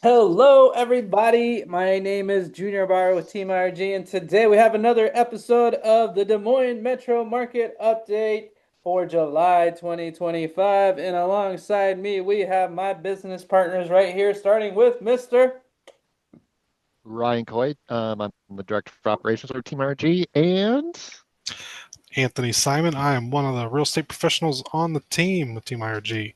Hello, everybody. My name is Junior Bar with Team IRG, and today we have another episode of the Des Moines Metro Market Update for July 2025. And alongside me, we have my business partners right here, starting with Mr. Ryan Coit. I'm the director of operations for Team RG, and Anthony Simon. I am one of the real estate professionals on the team with Team IRG.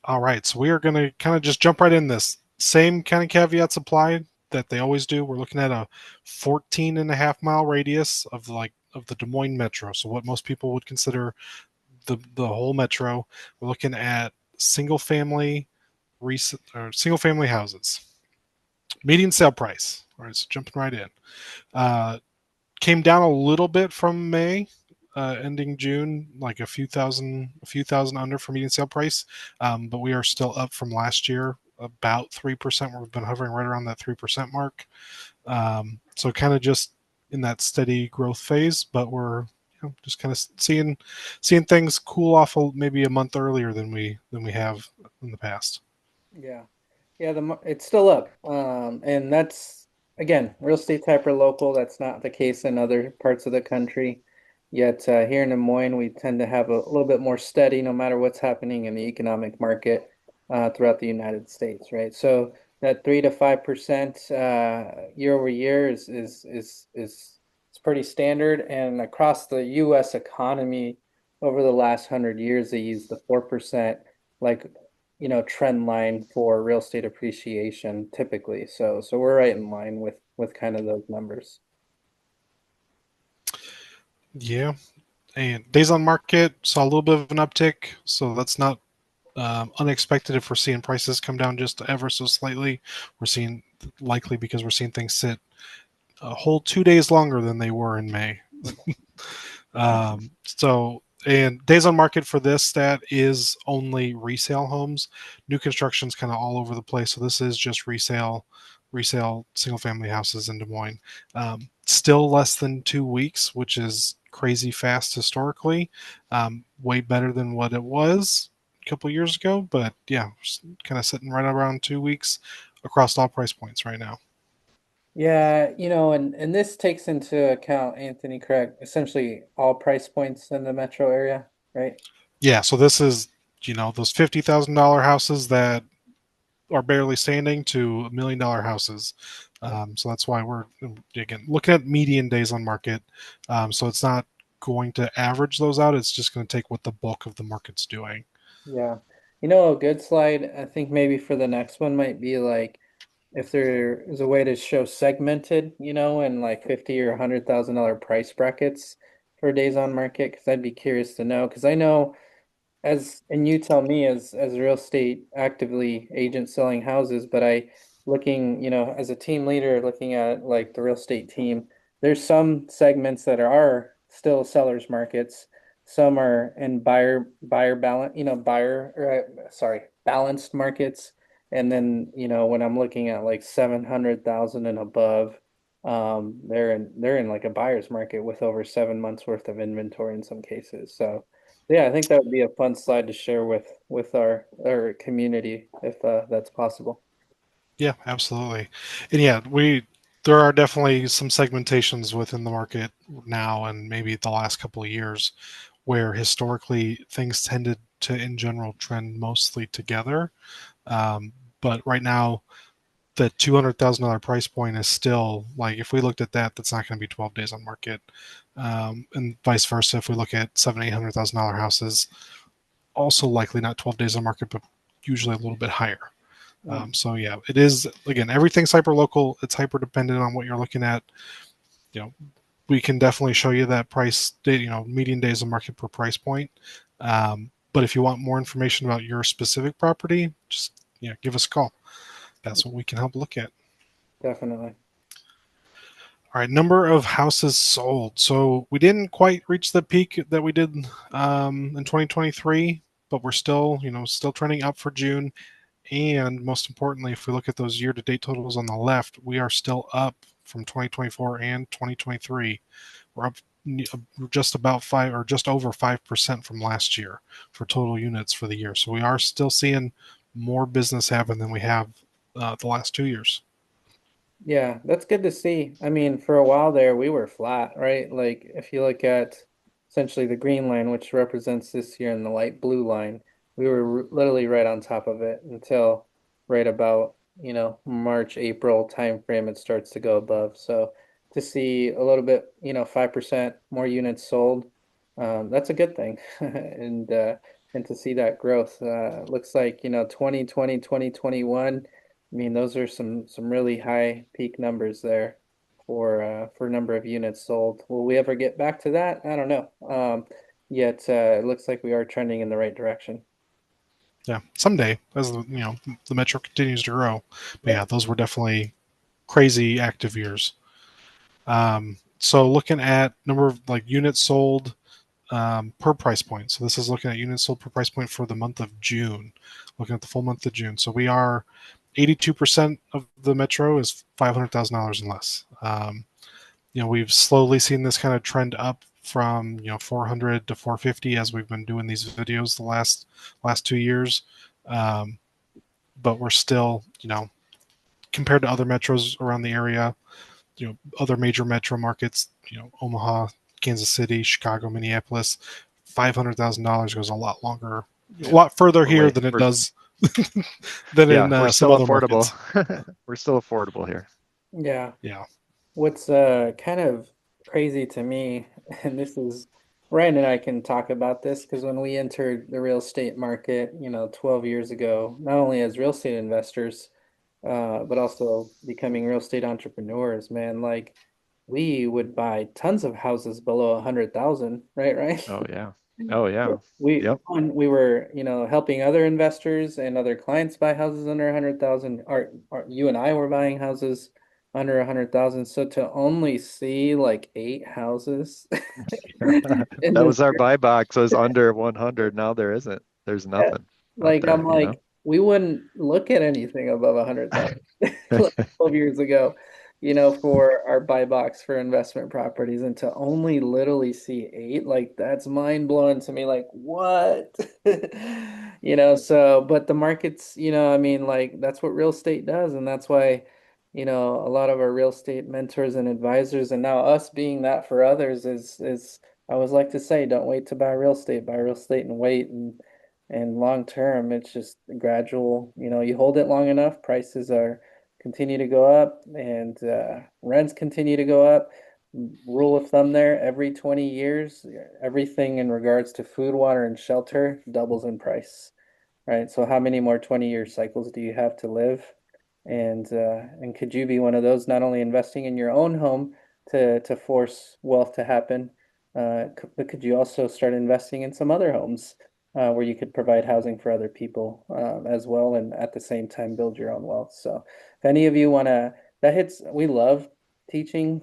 All right, so we are going to kind of just jump right in this. Same kind of caveats applied that they always do. We're looking at a 14 and a half mile radius of the Des Moines metro. So what most people would consider the whole metro. We're looking at single family houses. Median sale price. All right, so jumping right in. Uh, Came down a little bit from May, ending June, like a few thousand under for median sale price. But we are still up from last year, about 3%. We've been hovering right around that 3% mark. So kind of just in that steady growth phase, but we're just kind of seeing things cool off maybe a month earlier than we have in the past. Yeah. Yeah, it's still up. And that's again, real estate's hyper local. That's not the case in other parts of the country. Yet here in Des Moines, we tend to have a little bit more steady, no matter what's happening in the economic market throughout the United States, right? So that 3 to 5% year over year is it's pretty standard. And across the U.S. economy over the last 100 years, they use the 4% like trend line for real estate appreciation typically. So we're right in line with kind of those numbers. Yeah, and days on market saw a little bit of an uptick, so that's not unexpected if we're seeing prices come down just ever so slightly. We're seeing likely because we're seeing things sit a whole 2 days longer than they were in May. And days on market for this stat is only resale homes. New construction's kind of all over the place. So this is just resale single family houses in Des Moines. Still less than 2 weeks, which is crazy fast historically. Way better than what it was a couple of years ago. But yeah, kind of sitting right around 2 weeks across all price points right now. Yeah, and this takes into account, Anthony, correct, essentially all price points in the metro area, right? Yeah, so this is those $50,000 houses that are barely standing to $1 million houses. So that's why we're again looking at median days on market. So it's not going to average those out. It's just going to take what the bulk of the market's doing. Yeah. A good slide, I think maybe for the next one might be like if there is a way to show segmented, and like 50 or $100,000 price brackets for days on market, because I'd be curious to know. Because I know and you tell me as a real estate actively agent selling houses, but I looking, as a team leader looking at like the real estate team, there's some segments that are still sellers markets. Some are in buyer balance, balanced markets. And then, when I'm looking at like 700,000 and above, they're in like a buyer's market with over 7 months worth of inventory in some cases. So yeah, I think that would be a fun slide to share with our community if that's possible. Yeah, absolutely. And yeah, we there are definitely some segmentations within the market now and maybe the last couple of years where historically things tended to in general trend mostly together. But right now the $200,000 price point is still like if we looked at that, that's not going to be 12 days on market, and vice versa. If we look at $700,000-800,000 houses, also likely not 12 days on market, but usually a little bit higher. Mm. So yeah, it is again everything's hyper local. It's hyper dependent on what you're looking at. You know, we can definitely show you that price, median days on market per price point. But if you want more information about your specific property, just give us a call. That's what we can help look at. Definitely. All right, number of houses sold. So we didn't quite reach the peak that we did in 2023, but we're still trending up for June. And most importantly, if we look at those year-to-date totals on the left, we are still up from 2024 and 2023. We're up just about five or just over 5% from last year for total units for the year. So we are still seeing more business happen than we have the last 2 years. Yeah, that's good to see. I mean, for a while there, we were flat, right? Like, if you look at essentially the green line, which represents this year, and the light blue line, we were literally right on top of it until right about, March, April timeframe, it starts to go above. So to see a little bit, 5% more units sold, that's a good thing. And to see that growth, looks like, 2020, 2021. I mean, those are some really high peak numbers there for number of units sold. Will we ever get back to that? I don't know. Yet it looks like we are trending in the right direction. Yeah, someday as the metro continues to grow. But Yep. yeah, those were definitely crazy active years. So looking at number of like units sold per price point. So this is looking at units sold per price point for the month of June, looking at the full month of June. So we are 82% of the metro is $500,000 and less. We've slowly seen this kind of trend up from 400 to 450 as we've been doing these videos the last 2 years. Um, but we're still, compared to other metros around the area, other major metro markets, Omaha, Kansas City, Chicago, Minneapolis, $500,000 goes a lot longer, a Yeah. lot further But here wait, than it does than yeah, in we're some still other affordable. markets. We're still affordable here. Yeah. Yeah. What's kind of crazy to me, and this is Ryan and I can talk about this because when we entered the real estate market, 12 years ago, not only as real estate investors, but also becoming real estate entrepreneurs, man, like we would buy tons of houses below 100,000, right? Right. Oh yeah. Oh yeah. Yep. We were, helping other investors and other clients buy houses under 100,000. You and I were buying houses under 100,000. So to only see like 8 houses in That this, was our buy box was under 100. Now there isn't. There's yeah, nothing out like I'm there, like, we wouldn't look at anything above 100,000 like 12 years ago, for our buy box for investment properties, and to only literally see 8, like that's mind blowing to me. Like, what? So, but the markets, I mean, like that's what real estate does, and that's why, a lot of our real estate mentors and advisors, and now us being that for others is I always like to say, don't wait to buy real estate and wait. And long term, it's just gradual. You hold it long enough, prices are continue to go up, and rents continue to go up. Rule of thumb there, every 20 years, everything in regards to food, water, and shelter doubles in price, right? So how many more 20-year cycles do you have to live? And could you be one of those not only investing in your own home to force wealth to happen, but could you also start investing in some other homes where you could provide housing for other people as well, and at the same time build your own wealth? So if any of you want to, we love teaching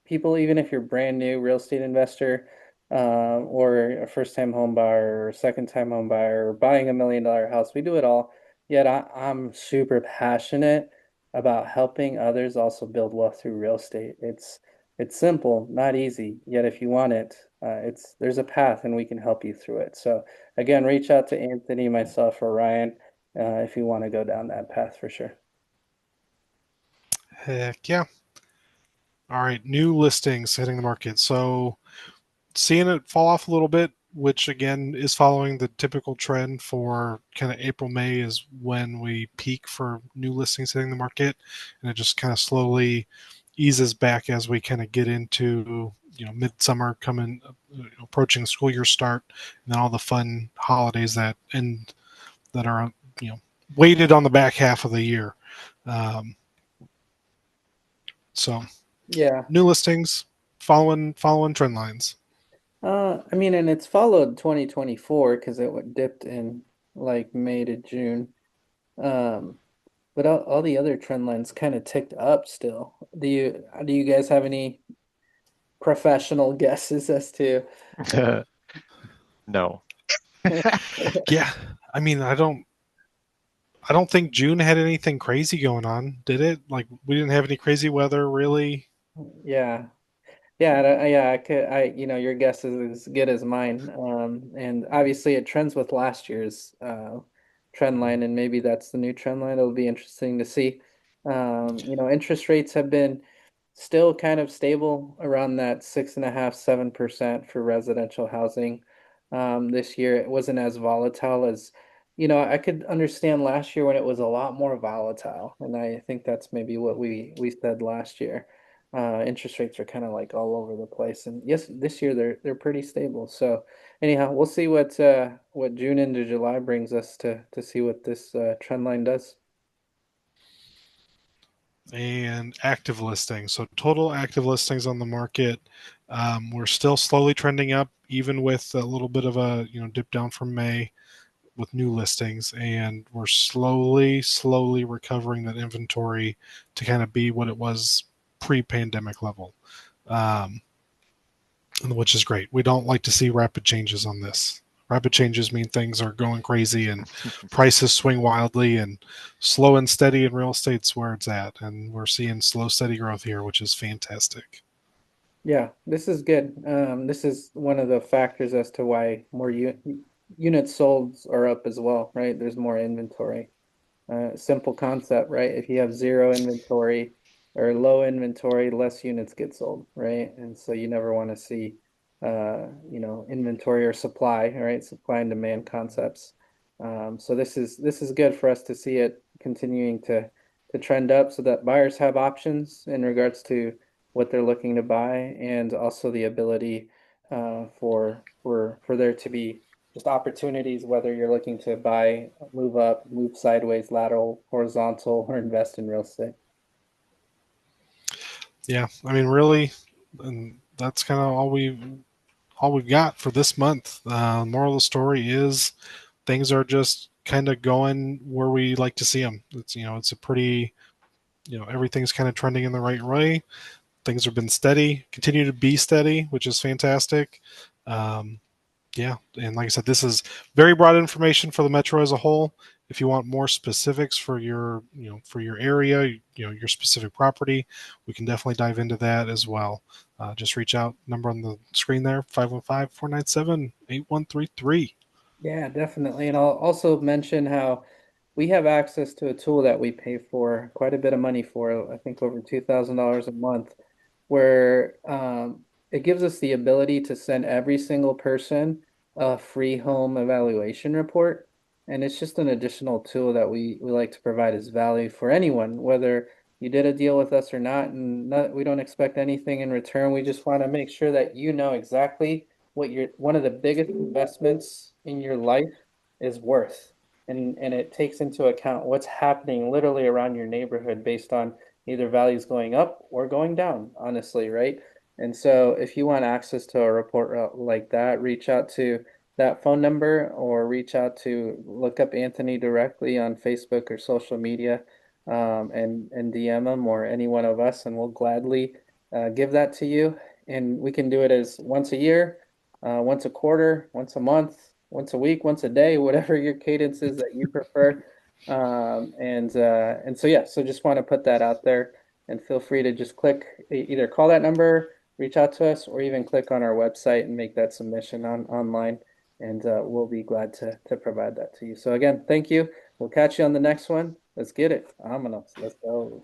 people, even if you're brand new real estate investor, or a first time home buyer or second time home buyer or buying $1 million house, we do it all. Yet I'm super passionate about helping others also build wealth through real estate. It's simple, not easy. Yet if you want it, there's a path and we can help you through it. So again, reach out to Anthony, myself, or Ryan if you want to go down that path for sure. Heck yeah. All right. New listings hitting the market. So seeing it fall off a little bit, which again is following the typical trend for kind of April, May is when we peak for new listings hitting the market. And it just kind of slowly eases back as we kind of get into, midsummer coming, approaching the school year start, and then all the fun holidays that are, you know, weighted on the back half of the year. Um, so Yeah. new listings following trend lines. I mean, and it's followed 2024 because it went dipped in like May to June. Um, but all the other trend lines kind of ticked up still. Do you guys have any professional guesses as to? No. Yeah, I mean, I don't think June had anything crazy going on, did it? Like we didn't have any crazy weather really. Yeah. Yeah, yeah, your guess is as good as mine. And obviously it trends with last year's trend line, and maybe that's the new trend line. It'll be interesting to see. Interest rates have been still kind of stable around that 6.5, 7% for residential housing. This year it wasn't as volatile as, I could understand last year when it was a lot more volatile, and I think that's maybe what we said last year. Interest rates are kind of like all over the place, and yes, this year they're pretty stable. So anyhow, we'll see what June into July brings us to see what this trend line does. And active listings. So total active listings on the market, we're still slowly trending up, even with a little bit of a dip down from May with new listings, and we're slowly recovering that inventory to kind of be what it was pre-pandemic level, um, which is great. We don't like to see rapid changes on this. Rapid changes mean things are going crazy and prices swing wildly, and slow and steady in real estate's where it's at. And we're seeing slow, steady growth here, which is fantastic. Yeah, this is good. This is one of the factors as to why more units sold are up as well, right? There's more inventory. Simple concept, right? If you have zero inventory or low inventory, less units get sold, right? And so you never want to see, inventory or supply, right? Supply and demand concepts. So this is good for us to see it continuing to trend up, so that buyers have options in regards to what they're looking to buy, and also the ability for there to be just opportunities, whether you're looking to buy, move up, move sideways, lateral, horizontal, or invest in real estate. Yeah, I mean, really, and that's kind of all we've got for this month. Moral of the story is things are just kind of going where we like to see them. It's a pretty, everything's kind of trending in the right way. Things have been steady, continue to be steady, which is fantastic. Um, yeah, and like I said, this is very broad information for the metro as a whole. If you want more specifics for your, for your area, your specific property, we can definitely dive into that as well. Just reach out. Number on the screen there, 515-497-8133. Yeah, definitely. And I'll also mention how we have access to a tool that we pay for quite a bit of money for, I think over $2,000 a month, where it gives us the ability to send every single person a free home evaluation report. And it's just an additional tool that we like to provide as value for anyone, whether you did a deal with us or not. And we don't expect anything in return. We just want to make sure that you know exactly what one of the biggest investments in your life is worth. And it takes into account what's happening literally around your neighborhood based on either values going up or going down, honestly, right? And so if you want access to a report like that, reach out to that phone number, or reach out to look up Anthony directly on Facebook or social media, and DM him or any one of us, and we'll gladly give that to you. And we can do it as once a year, once a quarter, once a month, once a week, once a day, whatever your cadence is that you prefer. And so yeah, so just want to put that out there, and feel free to just click, either call that number, reach out to us, or even click on our website and make that submission online, and we'll be glad to provide that to you. So again, thank you. We'll catch you on the next one. Let's get it. Ominous. Let's go.